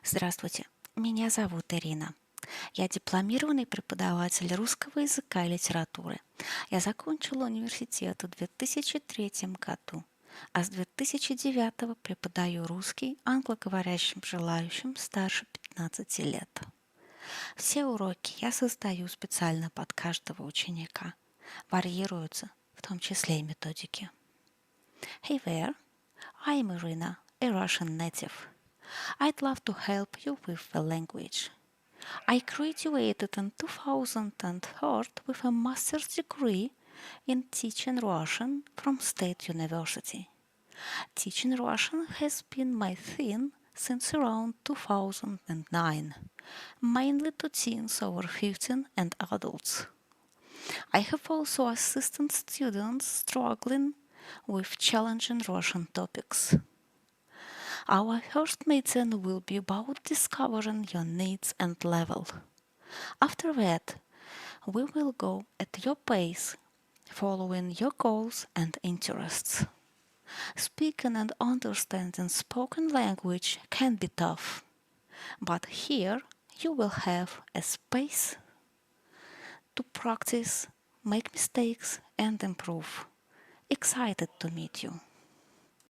Здравствуйте, меня зовут Ирина. Я дипломированный преподаватель русского языка и литературы. Я закончила университет в 2003 году, а с 2009 преподаю русский англоговорящим желающим старше 15 лет. Все уроки я создаю специально под каждого ученика. Варьируются, в том числе и методики. Hey there, I'm Irina, a Russian native. I'd love to help you with the language. I graduated in 2003 with a master's degree in teaching Russian from State University. Teaching Russian has been my thing since around 2009, mainly to teens over 15 and adults. I have also assisted students struggling with challenging Russian topics. Our first meeting will be about discovering your needs and level. After that, we will go at your pace, following your goals and interests. Speaking and understanding spoken language can be tough, but here you will have a space to practice, make mistakes, and improve. Excited to meet you.